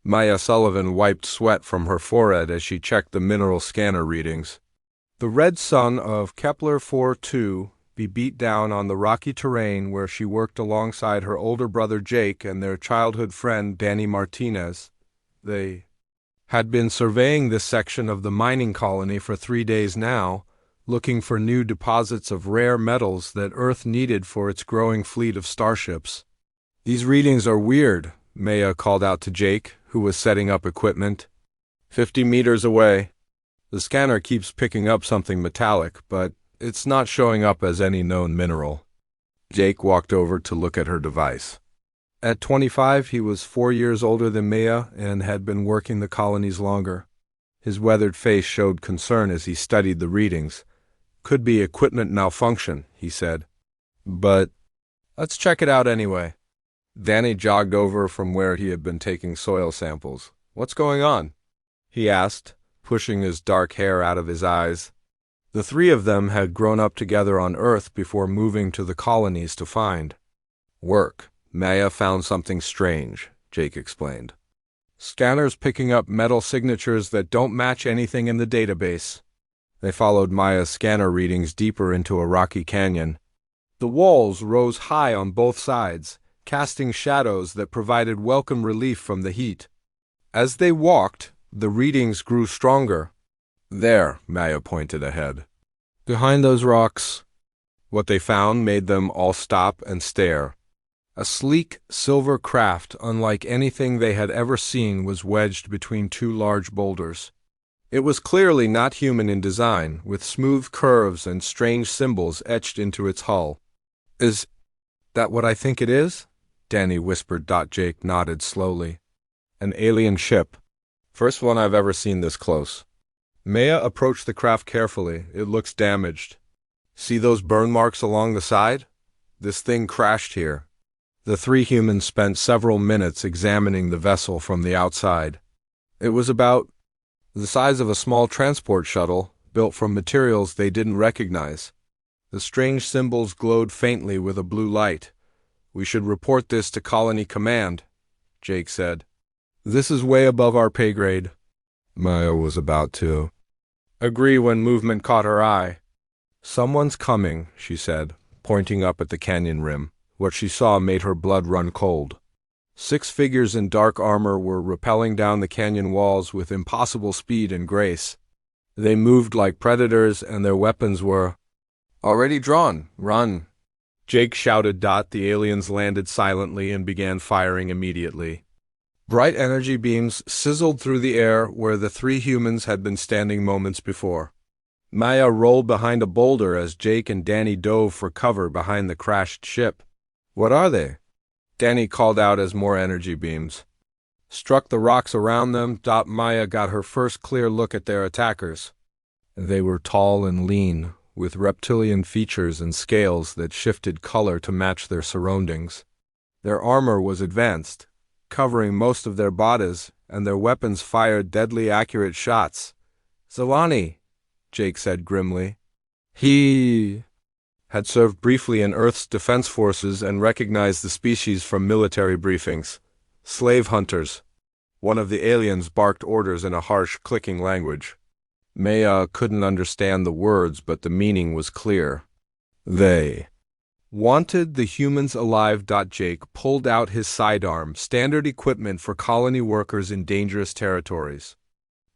Maya Sullivan wiped sweat from her forehead as she checked the mineral scanner readings. The red sun of Kepler 4-2 beat down on the rocky terrain where she worked alongside her older brother Jake and their childhood friend Danny Martinez. They had been surveying this section of the mining colony for 3 days now, looking for new deposits of rare metals that Earth needed for its growing fleet of starships. "These readings are weird," Maya called out to Jake, who was setting up equipment. 50 meters away. The scanner keeps picking up something metallic, but it's not showing up as any known mineral. Jake walked over to look at her device. At 25, he was 4 years older than Maya and had been working the colonies longer. His weathered face showed concern as he studied the readings. "Could be equipment malfunction," he said. "But let's check it out anyway." Danny jogged over from where he had been taking soil samples. "What's going on?" he asked, pushing his dark hair out of his eyes. The three of them had grown up together on Earth before moving to the colonies to find work. "Maya found something strange," Jake explained. "Scanners picking up metal signatures that don't match anything in the database." They followed Maya's scanner readings deeper into a rocky canyon. The walls rose high on both sides, casting shadows that provided welcome relief from the heat. As they walked, the readings grew stronger. "There," Maya pointed ahead. "Behind those rocks." What they found made them all stop and stare. A sleek silver craft unlike anything they had ever seen was wedged between two large boulders. It was clearly not human in design, with smooth curves and strange symbols etched into its hull. "Is that what I think it is?" Danny whispered. Jake nodded slowly. "An alien ship. First one I've ever seen this close." Maya approached the craft carefully. "It looks damaged. See those burn marks along the side? This thing crashed here." The three humans spent several minutes examining the vessel from the outside. It was about the size of a small transport shuttle, built from materials they didn't recognize. The strange symbols glowed faintly with a blue light. "We should report this to Colony Command," Jake said. "This is way above our pay grade." Maya was about to agree when movement caught her eye. "Someone's coming," she said, pointing up at the canyon rim. What she saw made her blood run cold. 6 figures in dark armor were rappelling down the canyon walls with impossible speed and grace. They moved like predators, and their weapons were already drawn. "Run!" Jake shouted. The aliens landed silently and began firing immediately. Bright energy beams sizzled through the air where the three humans had been standing moments before. Maya rolled behind a boulder as Jake and Danny dove for cover behind the crashed ship. "What are they?" Danny called out as more energy beams struck the rocks around them. Maya got her first clear look at their attackers. They were tall and lean, with reptilian features and scales that shifted color to match their surroundings. Their armor was advanced, covering most of their bodies, and their weapons fired deadly accurate shots. "Zelani," Jake said grimly. He had served briefly in Earth's defense forces and recognized the species from military briefings. "Slave hunters." One of the aliens barked orders in a harsh, clicking language. Maya couldn't understand the words, but the meaning was clear. They wanted the humans alive. Jake pulled out his sidearm, standard equipment for colony workers in dangerous territories.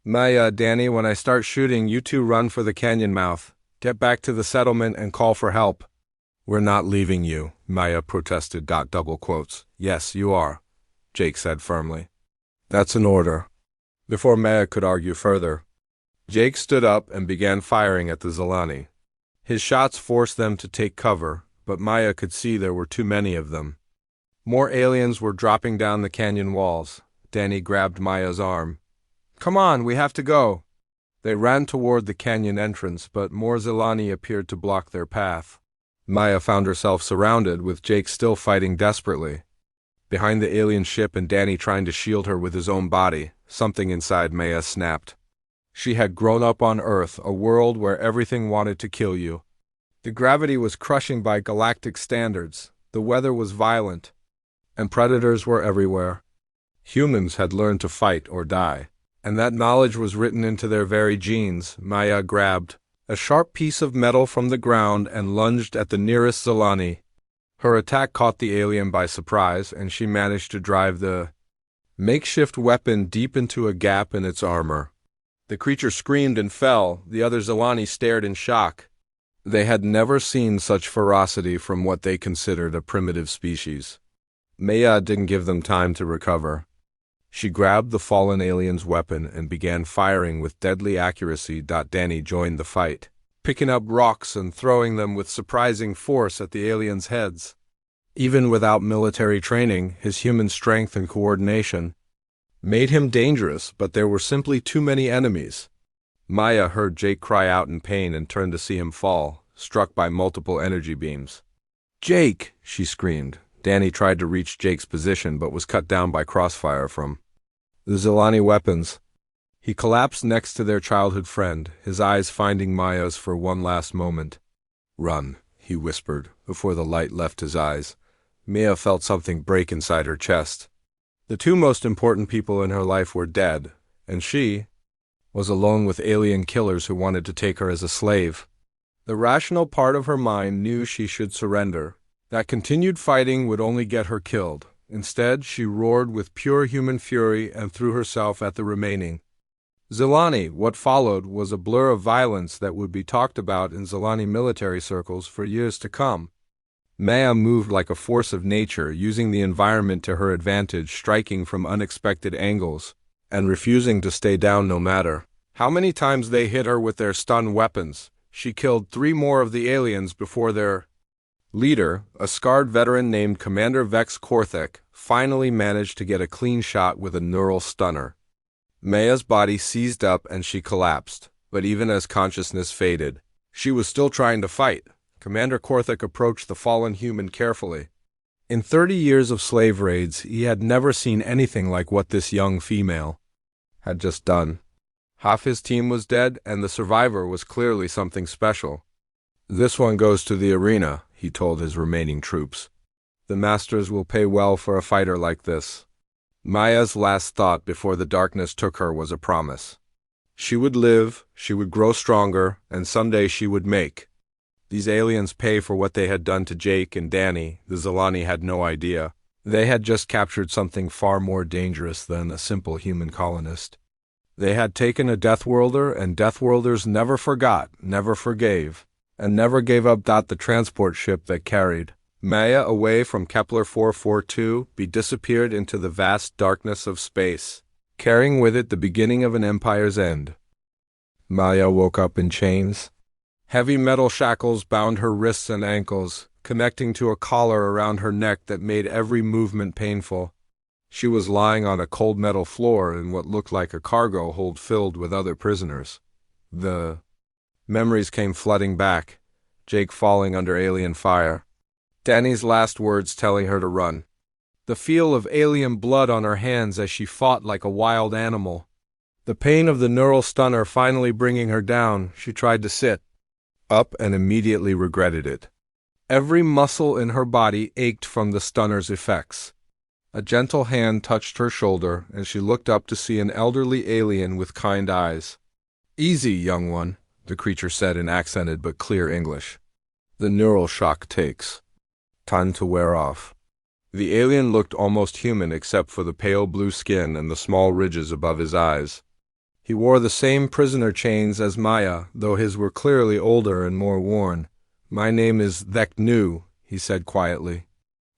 "Maya, Danny, when I start shooting, you two run for the canyon mouth. Get back to the settlement and call for help." "We're not leaving you," Maya protested. Double quotes. "Yes, you are," Jake said firmly. "That's an order." Before Maya could argue further, Jake stood up and began firing at the Zelani. His shots forced them to take cover, but Maya could see there were too many of them. More aliens were dropping down the canyon walls. Danny grabbed Maya's arm. "Come on, we have to go." They ran toward the canyon entrance, but more Zelani appeared to block their path. Maya found herself surrounded, with Jake still fighting desperately. Behind the alien ship and Danny trying to shield her with his own body, something inside Maya snapped. She had grown up on Earth, a world where everything wanted to kill you. The gravity was crushing by galactic standards, the weather was violent, and predators were everywhere. Humans had learned to fight or die, and that knowledge was written into their very genes. Maya grabbed a sharp piece of metal from the ground and lunged at the nearest Zilani. Her attack caught the alien by surprise, and she managed to drive the makeshift weapon deep into a gap in its armor. The creature screamed and fell. The other Zilani stared in shock. They had never seen such ferocity from what they considered a primitive species. Maya didn't give them time to recover. She grabbed the fallen alien's weapon and began firing with deadly accuracy. Danny joined the fight, picking up rocks and throwing them with surprising force at the aliens' heads. Even without military training, his human strength and coordination made him dangerous, but there were simply too many enemies. Maya heard Jake cry out in pain and turned to see him fall, struck by multiple energy beams. "Jake!" she screamed. Danny tried to reach Jake's position but was cut down by crossfire from the Zilani weapons. He collapsed next to their childhood friend, his eyes finding Maya's for one last moment. "Run," he whispered, before the light left his eyes. Maya felt something break inside her chest. The two most important people in her life were dead, and she was alone with alien killers who wanted to take her as a slave. The rational part of her mind knew she should surrender. That continued fighting would only get her killed. Instead, she roared with pure human fury and threw herself at the remaining Zilani. What followed was a blur of violence that would be talked about in Zilani military circles for years to come. Maya moved like a force of nature, using the environment to her advantage, striking from unexpected angles, and refusing to stay down no matter how many times they hit her with their stun weapons. She killed 3 more of the aliens before their leader, a scarred veteran named Commander Vex Korthek, finally managed to get a clean shot with a neural stunner. Maya's body seized up and she collapsed, but even as consciousness faded, she was still trying to fight. Commander Korthek approached the fallen human carefully. In 30 years of slave raids, he had never seen anything like what this young female had just done. Half his team was dead, and the survivor was clearly something special. "This one goes to the arena," he told his remaining troops. "The masters will pay well for a fighter like this." Maya's last thought before the darkness took her was a promise. She would live, she would grow stronger, and someday she would make these aliens pay for what they had done to Jake and Danny. The Zilani had no idea. They had just captured something far more dangerous than a simple human colonist. They had taken a Deathworlder, and Deathworlders never forgot, never forgave, and never gave up. The transport ship that carried Maya away from Kepler 442 disappeared into the vast darkness of space, carrying with it the beginning of an empire's end. Maya woke up in chains. Heavy metal shackles bound her wrists and ankles, connecting to a collar around her neck that made every movement painful. She was lying on a cold metal floor in what looked like a cargo hold filled with other prisoners. The memories came flooding back, Jake falling under alien fire, Danny's last words telling her to run, the feel of alien blood on her hands as she fought like a wild animal, the pain of the neural stunner finally bringing her down. She tried to sit up and immediately regretted it. Every muscle in her body ached from the stunner's effects. A gentle hand touched her shoulder, and she looked up to see an elderly alien with kind eyes. "Easy, young one," the creature said in accented but clear English. "The neural shock takes time to wear off." The alien looked almost human except for the pale blue skin and the small ridges above his eyes. He wore the same prisoner chains as Maya, though his were clearly older and more worn. "My name is Theknu," he said quietly.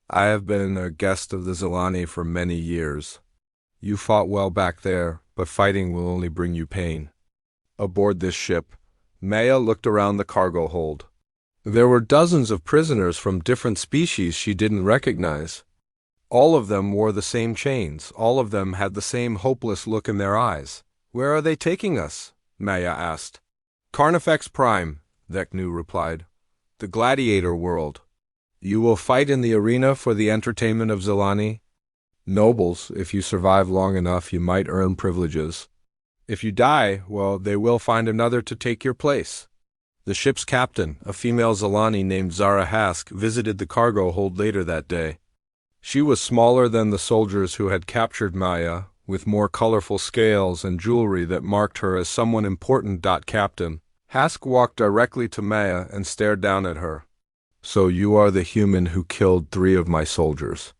"I have been a guest of the Zilani for many years. You fought well back there, but fighting will only bring you pain." Aboard this ship, Maya looked around the cargo hold. There were dozens of prisoners from different species she didn't recognize. All of them wore the same chains. All of them had the same hopeless look in their eyes. "Where are they taking us?" Maya asked. "Carnifex Prime," Theknu replied. "The gladiator world. You will fight in the arena for the entertainment of Zilani. Nobles, if you survive long enough, you might earn privileges. If you die, well, they will find another to take your place." The ship's captain, a female Zilani named Zara Hask, visited the cargo hold later that day. She was smaller than the soldiers who had captured Maya, with more colorful scales and jewelry that marked her as someone important. Captain Hask walked directly to Maya and stared down at her. "So you are the human who killed 3 of my soldiers,"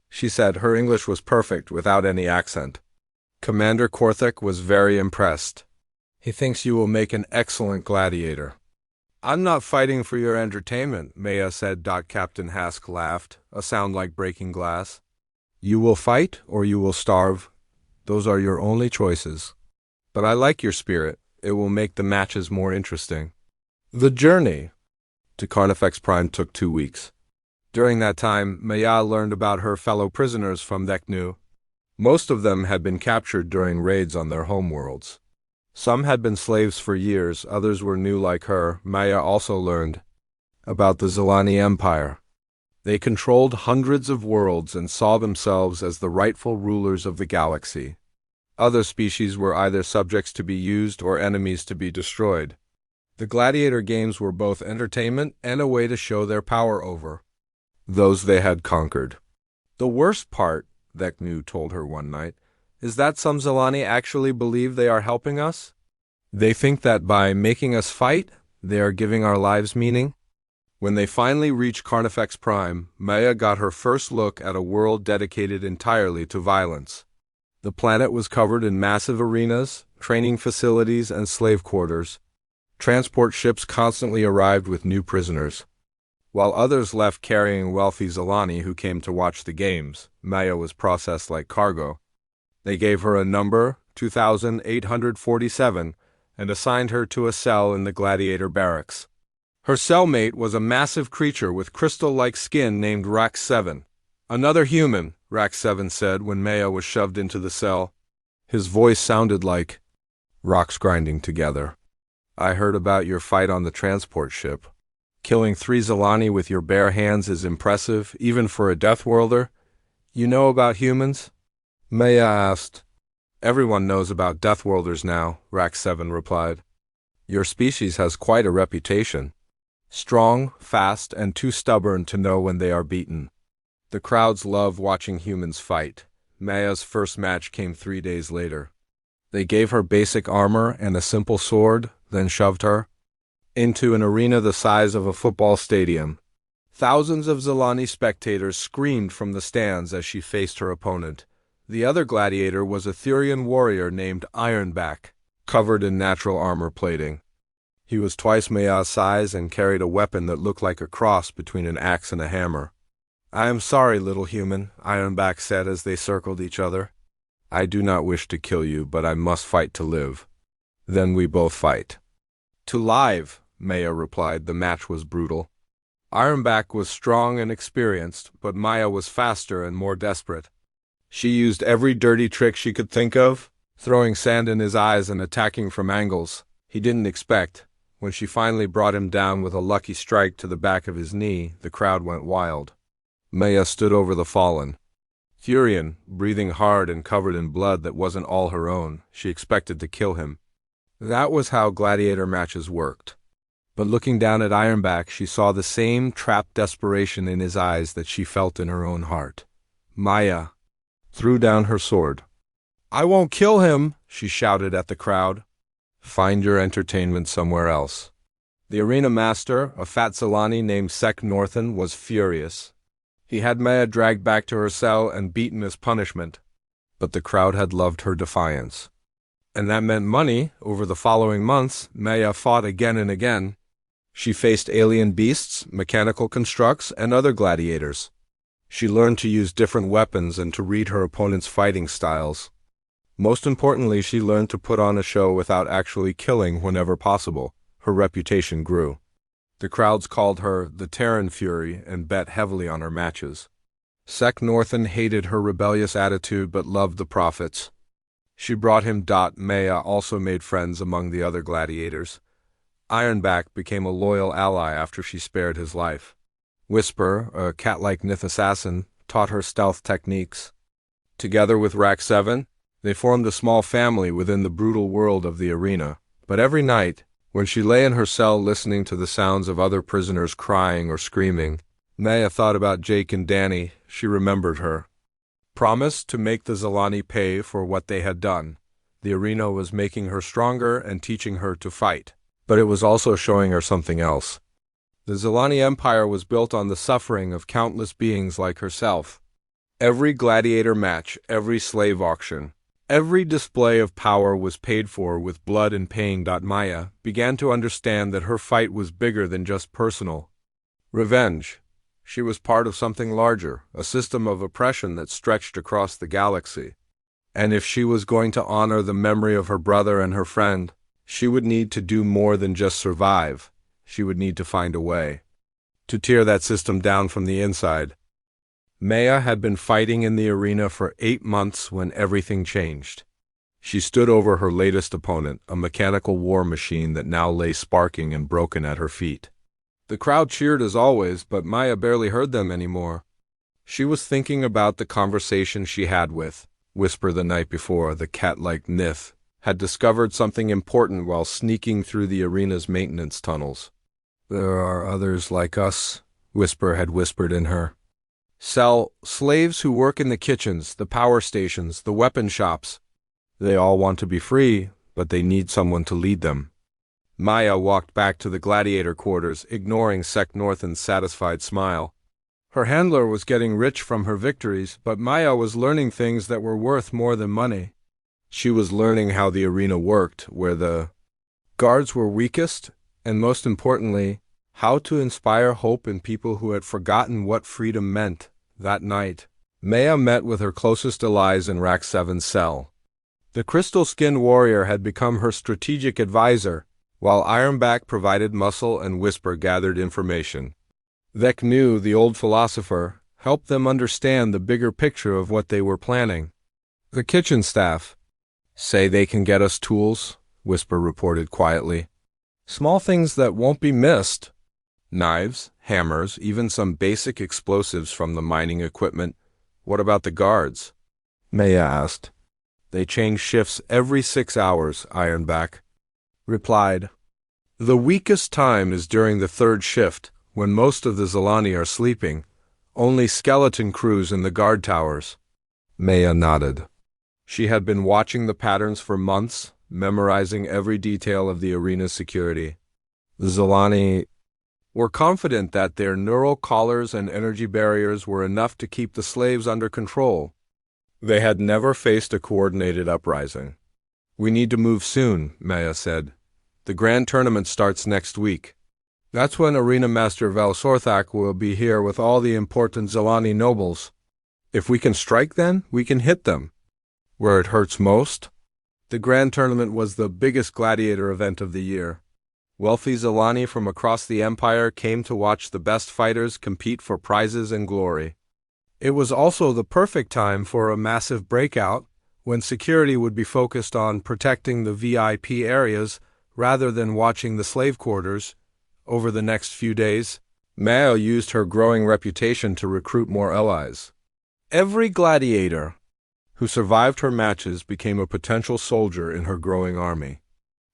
she said. Her English was perfect, without any accent. Commander Korthik was very impressed. "He thinks you will make an excellent gladiator." "I'm not fighting for your entertainment," Maya said. Captain Hask laughed, a sound like breaking glass. "You will fight or you will starve. Those are your only choices. But I like your spirit. It will make the matches more interesting." The journey to Carnifex Prime took 2 weeks. During that time, Maya learned about her fellow prisoners from Vecnu. Most of them had been captured during raids on their homeworlds. Some had been slaves for years, others were new like her. Maya also learned about the Zilani Empire. They controlled hundreds of worlds and saw themselves as the rightful rulers of the galaxy. Other species were either subjects to be used or enemies to be destroyed. The gladiator games were both entertainment and a way to show their power over those they had conquered. "The worst part," Vecnu told her one night, "is that some Zilani actually believe they are helping us. They think that by making us fight, they are giving our lives meaning." When they finally reached Carnifex Prime, Maya got her first look at a world dedicated entirely to violence. The planet was covered in massive arenas, training facilities, and slave quarters. Transport ships constantly arrived with new prisoners. While others left carrying wealthy Zilani who came to watch the games, Maya was processed like cargo. They gave her a number, 2847, and assigned her to a cell in the gladiator barracks. Her cellmate was a massive creature with crystal-like skin named Rax 7. "Another human," Rax 7 said when Maya was shoved into the cell. His voice sounded like rocks grinding together. "I heard about your fight on the transport ship. Killing 3 Zilani with your bare hands is impressive, even for a Deathworlder. You know about humans?" Maya asked. "Everyone knows about Deathworlders now," Rax 7 replied. "Your species has quite a reputation. Strong, fast, and too stubborn to know when they are beaten. The crowds love watching humans fight." Maya's first match came 3 days later. They gave her basic armor and a simple sword, then shoved her into an arena the size of a football stadium. Thousands of Zilani spectators screamed from the stands as she faced her opponent. The other gladiator was a Thurian warrior named Ironback, covered in natural armor plating. He was twice Maya's size and carried a weapon that looked like a cross between an axe and a hammer. "I am sorry, little human," Ironback said as they circled each other. "I do not wish to kill you, but I must fight to live." Then we both fight. "To live," Maya replied. The match was brutal. Ironback was strong and experienced, but Maya was faster and more desperate. She used every dirty trick she could think of, throwing sand in his eyes and attacking from angles he didn't expect. When she finally brought him down with a lucky strike to the back of his knee, the crowd went wild. Maya stood over the fallen Thurian, breathing hard and covered in blood that wasn't all her own. She expected to kill him. That was how gladiator matches worked. But looking down at Ironback, she saw the same trapped desperation in his eyes that she felt in her own heart. Maya threw down her sword. "I won't kill him," she shouted at the crowd. "Find your entertainment somewhere else." The arena master, a fat Zilani named Sek Northen, was furious. He had Maya dragged back to her cell and beaten as punishment. But the crowd had loved her defiance. And that meant money. Over the following months, Maya fought again and again. She faced alien beasts, mechanical constructs, and other gladiators. She learned to use different weapons and to read her opponent's fighting styles. Most importantly, she learned to put on a show without actually killing whenever possible. Her reputation grew. The crowds called her the Terran Fury and bet heavily on her matches. Sek Northen hated her rebellious attitude but loved the profits. She brought him. Maya also made friends among the other gladiators. Ironback became a loyal ally after she spared his life. Whisper, a cat-like Nith assassin, taught her stealth techniques. Together with Rack 7, they formed a small family within the brutal world of the arena. But every night, when she lay in her cell listening to the sounds of other prisoners crying or screaming, Maya thought about Jake and Danny. She remembered her. Promised to make the Zilani pay for what they had done. The arena was making her stronger and teaching her to fight. But it was also showing her something else. The Zilani Empire was built on the suffering of countless beings like herself. Every gladiator match, every slave auction, every display of power was paid for with blood and pain. Maya began to understand that her fight was bigger than just personal revenge. She was part of something larger, a system of oppression that stretched across the galaxy. And if she was going to honor the memory of her brother and her friend, she would need to do more than just survive. She would need to find a way to tear that system down from the inside. Maya had been fighting in the arena for 8 months when everything changed. She stood over her latest opponent, a mechanical war machine that now lay sparking and broken at her feet. The crowd cheered as always, but Maya barely heard them anymore. She was thinking about the conversation she had with Whisper the night before. The cat-like Nith had discovered something important while sneaking through the arena's maintenance tunnels. "There are others like us," Whisper had whispered in her. Slaves who work in the kitchens, the power stations, the weapon shops. They all want to be free, but they need someone to lead them. Maya walked back to the gladiator quarters, ignoring Sec Northen's satisfied smile. Her handler was getting rich from her victories, but Maya was learning things that were worth more than money. She was learning how the arena worked, where the guards were weakest, and most importantly, how to inspire hope in people who had forgotten what freedom meant. That night, Maya met with her closest allies in Rack 7's cell. The crystal-skinned warrior had become her strategic advisor, while Ironback provided muscle and Whisper gathered information. Vec knew, the old philosopher, helped them understand the bigger picture of what they were planning. The kitchen staff say they can get us tools, Whisper reported quietly. Small things that won't be missed. Knives, hammers, even some basic explosives from the mining equipment. What about the guards? Maya asked. They change shifts every 6 hours, Ironback replied. The weakest time is during the 3rd shift, when most of the Zilani are sleeping. Only skeleton crews in the guard towers. Maya nodded. She had been watching the patterns for months, memorizing every detail of the arena's security. The Zilani were confident that their neural collars and energy barriers were enough to keep the slaves under control. They had never faced a coordinated uprising. We need to move soon, Maya said. The grand tournament starts next week. That's when Arena Master Vel Sorthak will be here with all the important Zilani nobles. If we can strike then, we can hit them. Where it hurts most? The grand tournament was the biggest gladiator event of the year. Wealthy Zilani from across the empire came to watch the best fighters compete for prizes and glory. It was also the perfect time for a massive breakout, when security would be focused on protecting the VIP areas rather than watching the slave quarters. Over the next few days, Mao used her growing reputation to recruit more allies. Every gladiator who survived her matches became a potential soldier in her growing army.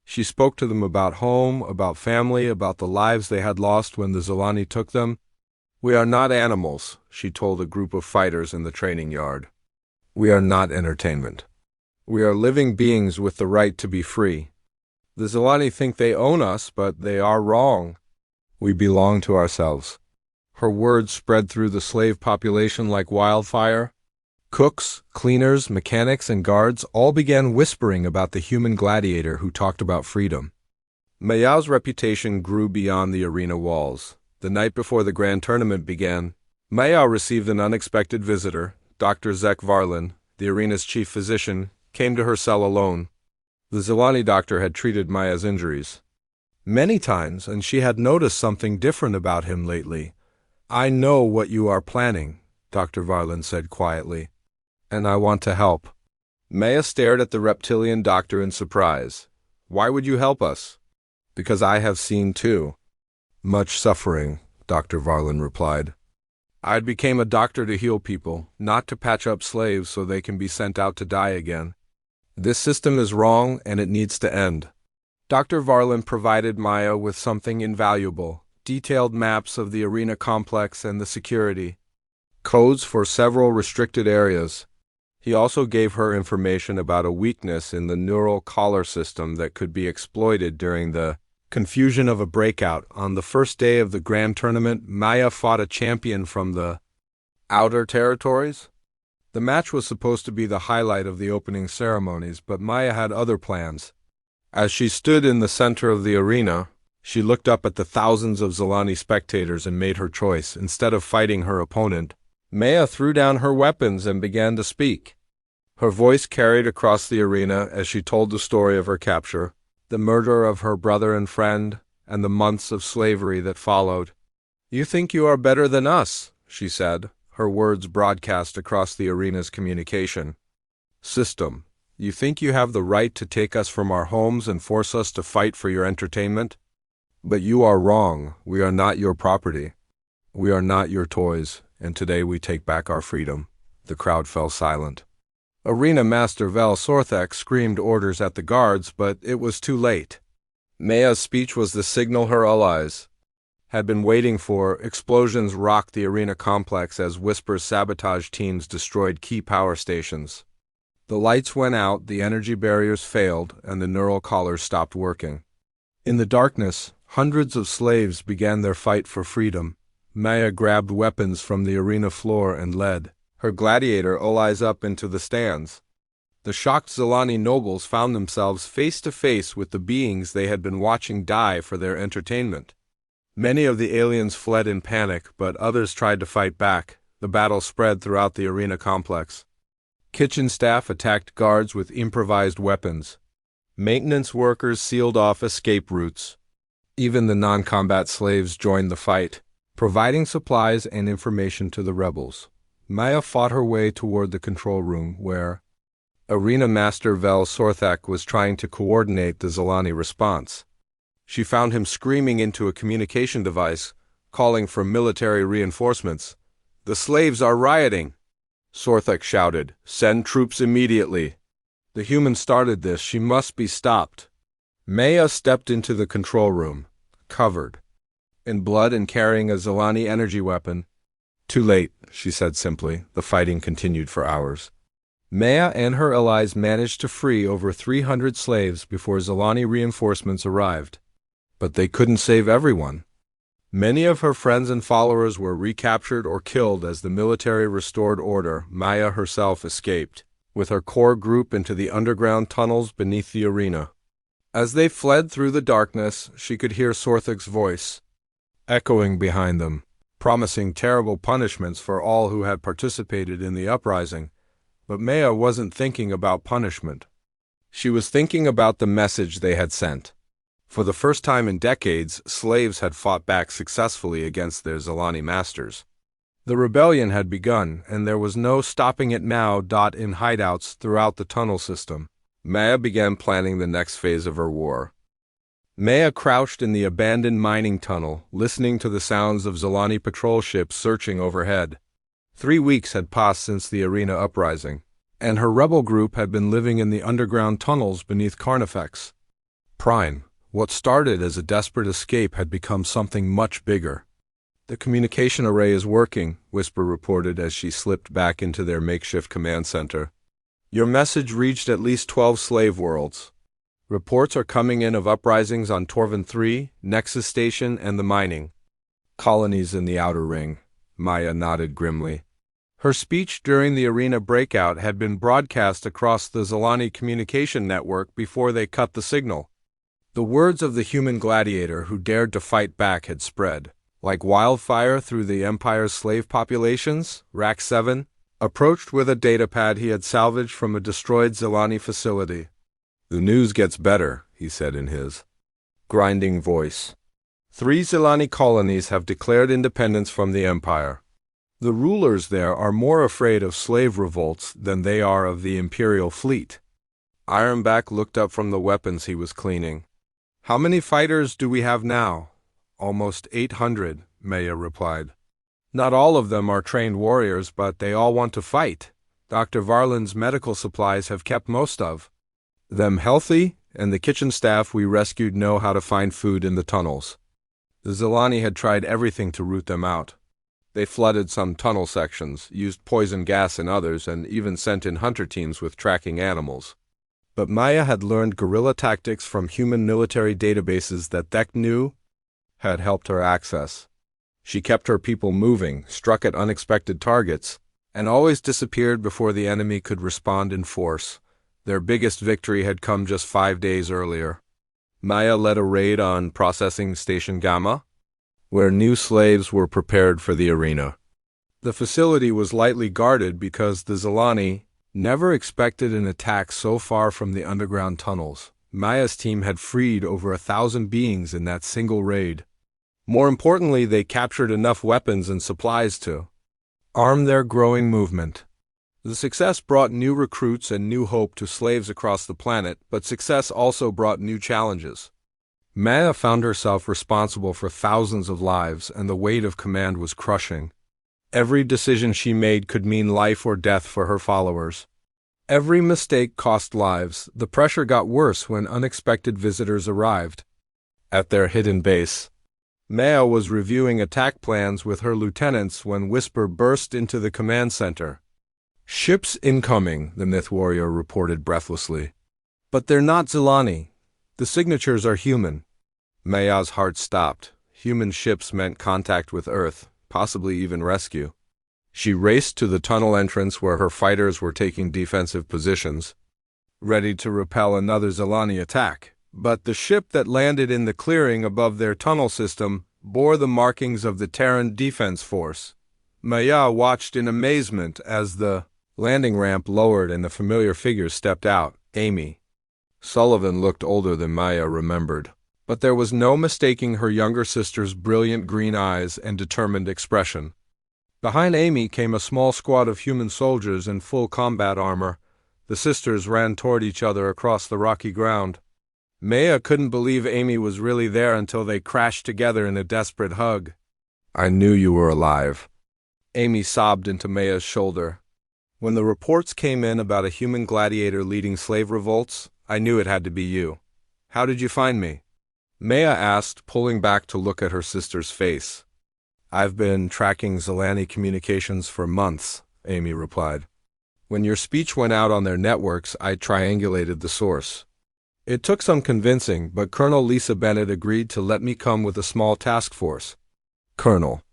She spoke to them about home, about family, about the lives they had lost when the Zilani took them. We are not animals, she told a group of fighters in the training yard. We are not entertainment. We are living beings with the right to be free. The Zilani think they own us, but they are wrong. We belong to ourselves. Her words spread through the slave population like wildfire. Cooks, cleaners, mechanics, and guards all began whispering about the human gladiator who talked about freedom. Mayao's reputation grew beyond the arena walls. The night before the grand tournament began, Mayao received an unexpected visitor. Dr. Zek Varlin, the arena's chief physician, came to her cell alone. The Zilani doctor had treated Maya's injuries many times, and she had noticed something different about him lately. I know what you are planning, Dr. Varlin said quietly, and I want to help. Maya stared at the reptilian doctor in surprise. Why would you help us? Because I have seen, too, much suffering, Dr. Varlin replied. I became a doctor to heal people, not to patch up slaves so they can be sent out to die again. This system is wrong and it needs to end. Dr. Varlin provided Maya with something invaluable, detailed maps of the arena complex and the security, codes for several restricted areas. He also gave her information about a weakness in the neural collar system that could be exploited during the confusion of a breakout. On the first day of the grand tournament, Maya fought a champion from the outer territories. The match was supposed to be the highlight of the opening ceremonies, but Maya had other plans. As she stood in the center of the arena, she looked up at the thousands of Zilani spectators and made her choice. Instead of fighting her opponent, Maya threw down her weapons and began to speak. Her voice carried across the arena as she told the story of her capture, the murder of her brother and friend, and the months of slavery that followed. "You think you are better than us," she said, her words broadcast across the arena's communication system. "You think you have the right to take us from our homes and force us to fight for your entertainment? But you are wrong. We are not your property. We are not your toys, and today we take back our freedom." The crowd fell silent. Arena Master Vel Sorthek screamed orders at the guards, but it was too late. Maya's speech was the signal her allies had been waiting for. Explosions rocked the arena complex as Whisper's sabotage teams destroyed key power stations. The lights went out, the energy barriers failed, and the neural collars stopped working. In the darkness, hundreds of slaves began their fight for freedom. Maya grabbed weapons from the arena floor and led her gladiator allies up into the stands. The shocked Zilani nobles found themselves face to face with the beings they had been watching die for their entertainment. Many of the aliens fled in panic, but others tried to fight back. The battle spread throughout the arena complex. Kitchen staff attacked guards with improvised weapons. Maintenance workers sealed off escape routes. Even the non-combat slaves joined the fight, providing supplies and information to the rebels. Maya fought her way toward the control room, where Arena Master Vel Sorthak was trying to coordinate the Zilani response. She found him screaming into a communication device, calling for military reinforcements. "The slaves are rioting!" Sorthak shouted. "Send troops immediately." "The human started this. She must be stopped." Maya stepped into the control room, covered in blood and carrying a Zilani energy weapon. "Too late," she said simply. The fighting continued for hours. Maya and her allies managed to free over 300 slaves before Zilani reinforcements arrived. But they couldn't save everyone. Many of her friends and followers were recaptured or killed as the military restored order. Maya herself escaped, with her core group, into the underground tunnels beneath the arena. As they fled through the darkness, she could hear Sorthak's voice echoing behind them, promising terrible punishments for all who had participated in the uprising. But Maya wasn't thinking about punishment. She was thinking about the message they had sent. For the first time in decades, slaves had fought back successfully against their Zilani masters. The rebellion had begun, and there was no stopping it now. In hideouts throughout the tunnel system, Maya began planning the next phase of her war. Maya crouched in the abandoned mining tunnel, listening to the sounds of Zilani patrol ships searching overhead. 3 weeks had passed since the arena uprising, and her rebel group had been living in the underground tunnels beneath Carnifex Prime. What started as a desperate escape had become something much bigger. "The communication array is working," Whisper reported as she slipped back into their makeshift command center. "Your message reached at least 12 slave worlds. Reports are coming in of uprisings on Torvin 3, Nexus Station, and the mining colonies in the Outer Ring." Maya nodded grimly. Her speech during the arena breakout had been broadcast across the Zilani communication network before they cut the signal. The words of the human gladiator who dared to fight back had spread like wildfire through the Empire's slave populations. Rack 7 approached with a datapad he had salvaged from a destroyed Zilani facility. "The news gets better," he said in his grinding voice. 3 Zilani colonies have declared independence from the Empire. The rulers there are more afraid of slave revolts than they are of the Imperial fleet. Ironback looked up from the weapons he was cleaning. "How many fighters do we have now?" "Almost 800, Maya replied. "Not all of them are trained warriors, but they all want to fight. Dr. Varlin's medical supplies have kept most of them healthy, and the kitchen staff we rescued know how to find food in the tunnels." The Zilani had tried everything to root them out. They flooded some tunnel sections, used poison gas in others, and even sent in hunter teams with tracking animals. But Maya had learned guerrilla tactics from human military databases that Thek knew had helped her access. She kept her people moving, struck at unexpected targets, and always disappeared before the enemy could respond in force. Their biggest victory had come just 5 days earlier. Maya led a raid on Processing Station Gamma, where new slaves were prepared for the arena. The facility was lightly guarded because the Zilani never expected an attack so far from the underground tunnels. Maya's team had freed over 1,000 beings in that single raid. More importantly, they captured enough weapons and supplies to arm their growing movement. The success brought new recruits and new hope to slaves across the planet, but success also brought new challenges. Maya found herself responsible for thousands of lives, and the weight of command was crushing. Every decision she made could mean life or death for her followers. Every mistake cost lives. The pressure got worse when unexpected visitors arrived. At their hidden base, Maya was reviewing attack plans with her lieutenants when Whisper burst into the command center. "Ships incoming," the myth warrior reported breathlessly. "But they're not Zilani. The signatures are human." Maya's heart stopped. Human ships meant contact with Earth, possibly even rescue. She raced to the tunnel entrance where her fighters were taking defensive positions, ready to repel another Zilani attack. But the ship that landed in the clearing above their tunnel system bore the markings of the Terran Defense Force. Maya watched in amazement as the landing ramp lowered and the familiar figure stepped out. Amy. Sullivan looked older than Maya remembered, but there was no mistaking her younger sister's brilliant green eyes and determined expression. Behind Amy came a small squad of human soldiers in full combat armor. The sisters ran toward each other across the rocky ground. Maya couldn't believe Amy was really there until they crashed together in a desperate hug. "I knew you were alive." Amy sobbed into Maya's shoulder. "When the reports came in about a human gladiator leading slave revolts, I knew it had to be you. How did you find me?" Maya asked, pulling back to look at her sister's face. "I've been tracking Zilani communications for months," Amy replied. "When your speech went out on their networks, I triangulated the source. It took some convincing, but Colonel Lisa Bennett agreed to let me come with a small task force." "Colonel."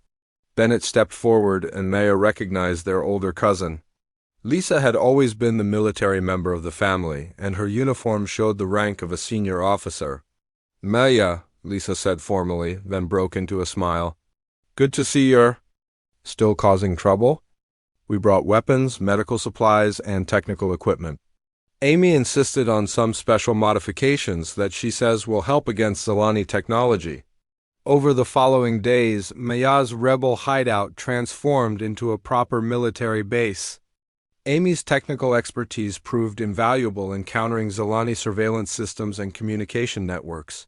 Bennett stepped forward, and Maya recognized their older cousin. Lisa had always been the military member of the family, and her uniform showed the rank of a senior officer. "Maya," Lisa said formally, then broke into a smile. "Good to see you're still causing trouble? We brought weapons, medical supplies, and technical equipment." Amy insisted on some special modifications that she says will help against Zilani technology. Over the following days, Maya's rebel hideout transformed into a proper military base. Amy's technical expertise proved invaluable in countering Zilani surveillance systems and communication networks.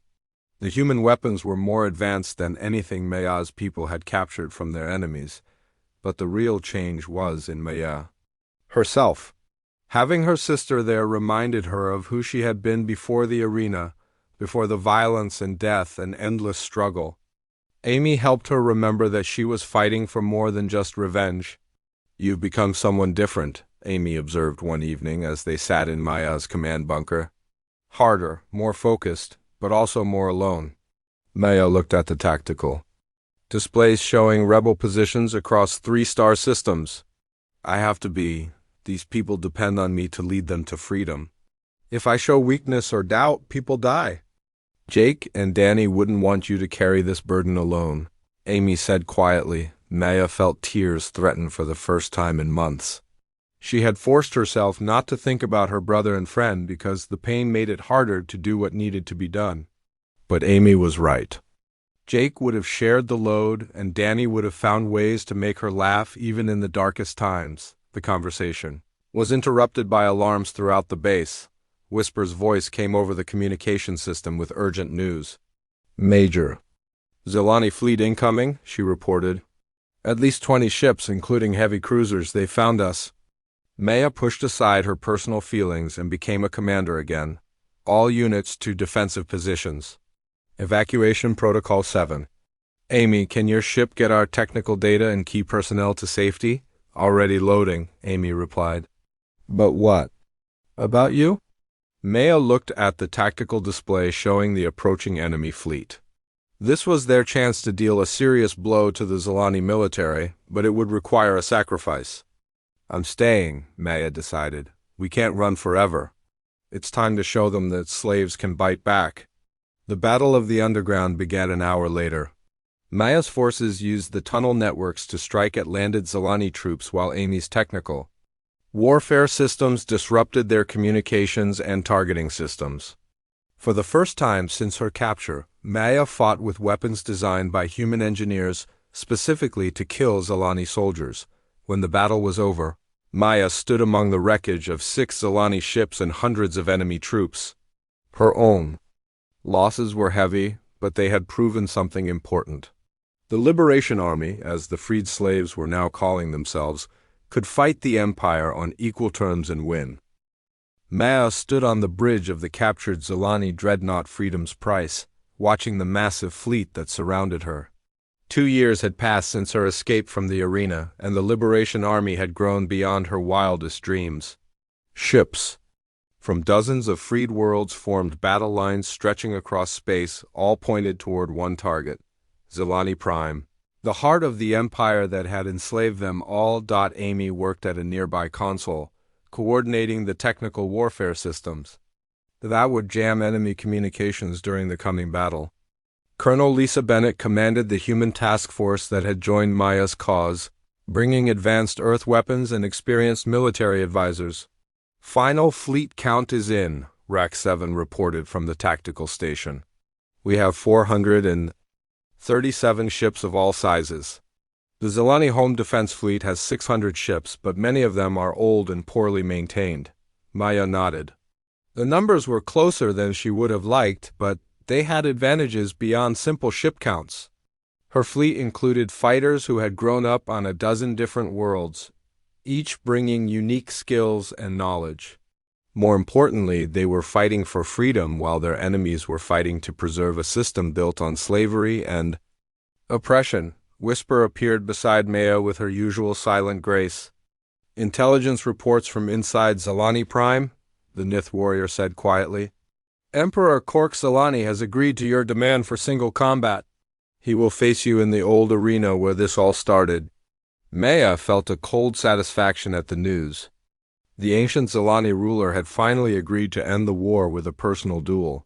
The human weapons were more advanced than anything Maya's people had captured from their enemies, but the real change was in Maya herself. Having her sister there reminded her of who she had been before the arena, before the violence and death and endless struggle. Amy helped her remember that she was fighting for more than just revenge. "You've become someone different," Amy observed one evening as they sat in Maya's command bunker. "Harder, more focused, but also more alone." Maya looked at the tactical displays showing rebel positions across 3-star systems. "I have to be. These people depend on me to lead them to freedom. If I show weakness or doubt, people die. Jake and Danny wouldn't want you to carry this burden alone," Amy said quietly. Maya felt tears threaten for the first time in months. She had forced herself not to think about her brother and friend because the pain made it harder to do what needed to be done. But Amy was right. Jake would have shared the load, and Danny would have found ways to make her laugh even in the darkest times. The conversation was interrupted by alarms throughout the base. Whisper's voice came over the communication system with urgent news. "Major. Zilani fleet incoming," she reported. "At least 20 ships, including heavy cruisers. They found us." Maya pushed aside her personal feelings and became a commander again. "All units to defensive positions. Evacuation Protocol 7. Amy, can your ship get our technical data and key personnel to safety? Already loading, Amy replied. But what? About you? Maya looked at the tactical display showing the approaching enemy fleet. This was their chance to deal a serious blow to the Zilani military, but it would require a sacrifice. I'm staying, Maya decided. We can't run forever. It's time to show them that slaves can bite back. The Battle of the Underground began an hour later. Maya's forces used the tunnel networks to strike at landed Zilani troops while Amy's technical warfare systems disrupted their communications and targeting systems. For the first time since her capture, Maya fought with weapons designed by human engineers specifically to kill Zilani soldiers. When the battle was over, Maya stood among the wreckage of 6 Zilani ships and hundreds of enemy troops. Her own losses were heavy, but they had proven something important. The Liberation Army, as the freed slaves were now calling themselves, could fight the Empire on equal terms and win. Maya stood on the bridge of the captured Zilani dreadnought Freedom's Price, watching the massive fleet that surrounded her. 2 years had passed since her escape from the arena, and the Liberation Army had grown beyond her wildest dreams. Ships from dozens of freed worlds formed battle lines stretching across space, all pointed toward one target, Zilani Prime, the heart of the empire that had enslaved them all. Amy worked at a nearby console, coordinating the technical warfare systems that would jam enemy communications during the coming battle. Colonel Lisa Bennett commanded the human task force that had joined Maya's cause, bringing advanced Earth weapons and experienced military advisors. Final fleet count is in, Rack 7 reported from the tactical station. We have 437 ships of all sizes. The Zilani Home Defense Fleet has 600 ships, but many of them are old and poorly maintained. Maya nodded. The numbers were closer than she would have liked, but they had advantages beyond simple ship counts. Her fleet included fighters who had grown up on a dozen different worlds, each bringing unique skills and knowledge. More importantly, they were fighting for freedom while their enemies were fighting to preserve a system built on slavery and oppression. Whisper appeared beside Maya with her usual silent grace. Intelligence reports from inside Zilani Prime, the Nith warrior said quietly. Emperor Kork Zilani has agreed to your demand for single combat. He will face you in the old arena where this all started. Maya felt a cold satisfaction at the news. The ancient Zilani ruler had finally agreed to end the war with a personal duel.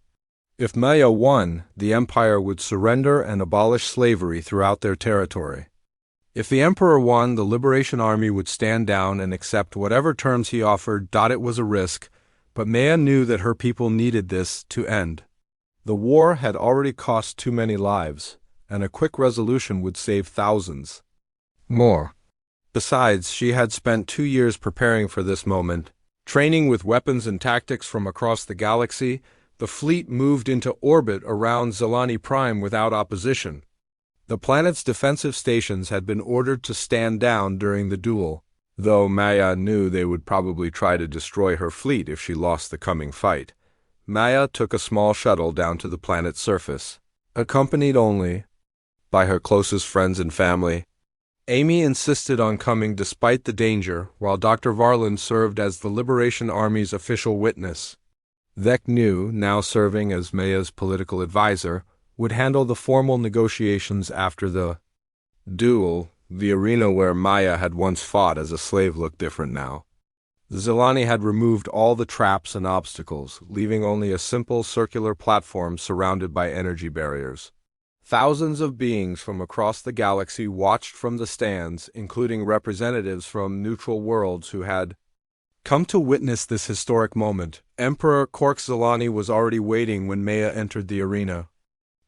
If Maya won, the empire would surrender and abolish slavery throughout their territory. If the emperor won, the Liberation Army would stand down and accept whatever terms he offered. It was a risk, but Maya knew that her people needed this to end. The war had already cost too many lives, and a quick resolution would save thousands more. Besides, she had spent 2 years preparing for this moment, training with weapons and tactics from across the galaxy. The fleet moved into orbit around Zilani Prime without opposition. The planet's defensive stations had been ordered to stand down during the duel, though Maya knew they would probably try to destroy her fleet if she lost the coming fight. Maya took a small shuttle down to the planet's surface, accompanied only by her closest friends and family. Amy insisted on coming despite the danger, while Dr. Varland served as the Liberation Army's official witness. Vec Nu, now serving as Maya's political advisor, would handle the formal negotiations after the duel. The arena where Maya had once fought as a slave looked different now. The Zilani had removed all the traps and obstacles, leaving only a simple circular platform surrounded by energy barriers. Thousands of beings from across the galaxy watched from the stands, including representatives from neutral worlds who had come to witness this historic moment. Emperor Kork Zilani was already waiting when Maya entered the arena.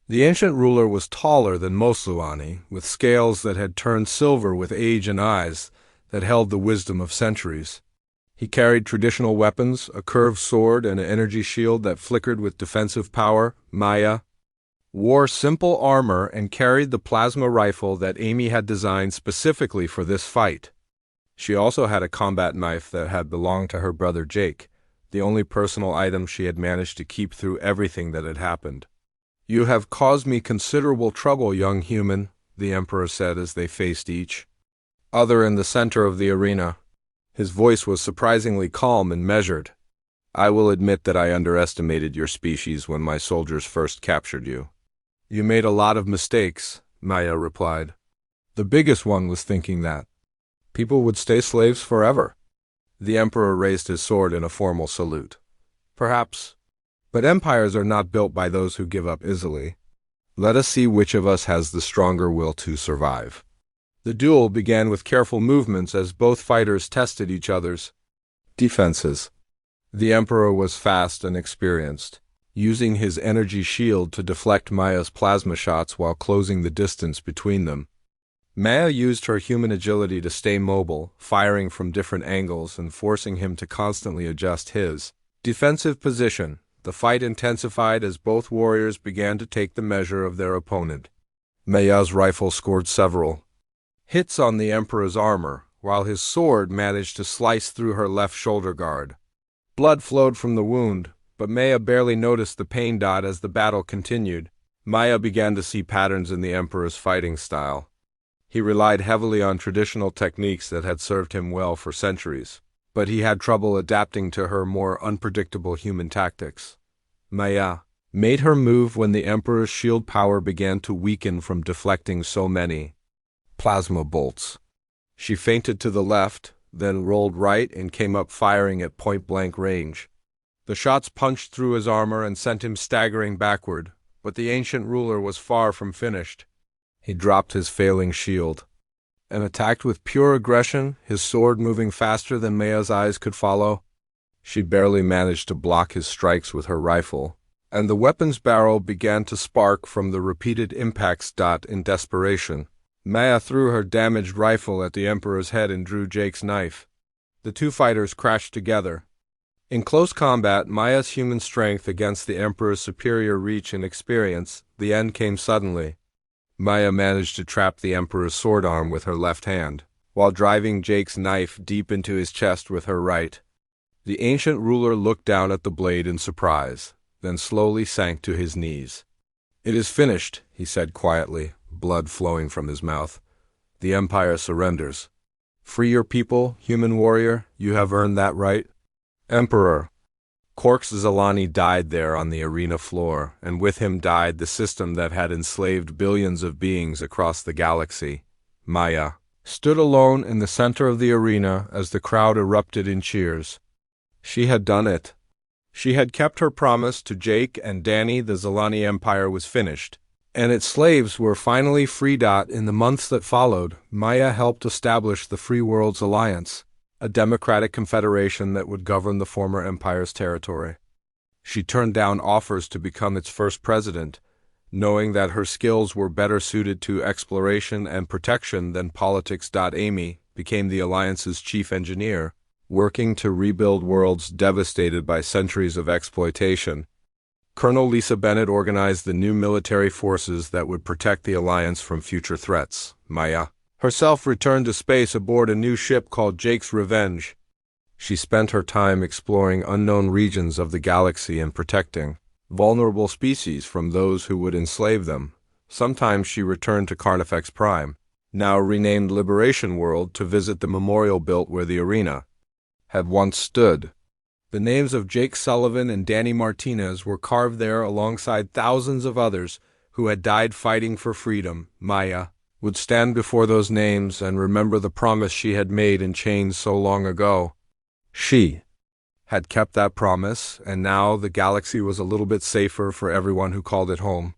The ancient ruler was taller than most Zilani, with scales that had turned silver with age and eyes that held the wisdom of centuries. He carried traditional weapons, a curved sword and an energy shield that flickered with defensive power. Maya wore simple armor and carried the plasma rifle that Amy had designed specifically for this fight. She also had a combat knife that had belonged to her brother Jake, the only personal item she had managed to keep through everything that had happened. You have caused me considerable trouble, young human, the Emperor said as they faced each other in the center of the arena. His voice was surprisingly calm and measured. I will admit that I underestimated your species when my soldiers first captured you. You made a lot of mistakes, Maya replied. The biggest one was thinking that people would stay slaves forever. The Emperor raised his sword in a formal salute. Perhaps. But empires are not built by those who give up easily. Let us see which of us has the stronger will to survive. The duel began with careful movements as both fighters tested each other's defenses. The Emperor was fast and experienced, using his energy shield to deflect Maya's plasma shots while closing the distance between them. Maya used her human agility to stay mobile, firing from different angles and forcing him to constantly adjust his defensive position. The fight intensified as both warriors began to take the measure of their opponent. Maya's rifle scored several hits on the Emperor's armor, while his sword managed to slice through her left shoulder guard. Blood flowed from the wound, but Maya barely noticed the pain as the battle continued. Maya began to see patterns in the Emperor's fighting style. He relied heavily on traditional techniques that had served him well for centuries, but he had trouble adapting to her more unpredictable human tactics. Maya made her move when the Emperor's shield power began to weaken from deflecting so many plasma bolts. She feinted to the left, then rolled right and came up firing at point-blank range. The shots punched through his armor and sent him staggering backward, but the ancient ruler was far from finished. He dropped his failing shield and attacked with pure aggression, his sword moving faster than Maya's eyes could follow. She barely managed to block his strikes with her rifle, and the weapon's barrel began to spark from the repeated impacts. In desperation, Maya threw her damaged rifle at the Emperor's head and drew Jake's knife. The two fighters crashed together. In close combat, Maya's human strength against the Emperor's superior reach and experience, the end came suddenly. Maya managed to trap the Emperor's sword arm with her left hand, while driving Jake's knife deep into his chest with her right. The ancient ruler looked down at the blade in surprise, then slowly sank to his knees. It is finished, he said quietly, blood flowing from his mouth. The Empire surrenders. Free your people, human warrior, you have earned that right. Emperor. Korx Zalani died there on the arena floor, and with him died the system that had enslaved billions of beings across the galaxy. Maya stood alone in the center of the arena as the crowd erupted in cheers. She had done it. She had kept her promise to Jake and Danny. The Zalani Empire was finished, and its slaves were finally freed. In the months that followed, Maya helped establish the Free Worlds Alliance, a democratic confederation that would govern the former empire's territory. She turned down offers to become its first president, knowing that her skills were better suited to exploration and protection than politics. Amy became the alliance's chief engineer, working to rebuild worlds devastated by centuries of exploitation. Colonel Lisa Bennett organized the new military forces that would protect the alliance from future threats. Maya herself returned to space aboard a new ship called Jake's Revenge. She spent her time exploring unknown regions of the galaxy and protecting vulnerable species from those who would enslave them. Sometimes she returned to Carnifex Prime, now renamed Liberation World, to visit the memorial built where the arena had once stood. The names of Jake Sullivan and Danny Martinez were carved there alongside thousands of others who had died fighting for freedom. Maya would stand before those names and remember the promise she had made in chains so long ago. She had kept that promise, and now the galaxy was a little bit safer for everyone who called it home.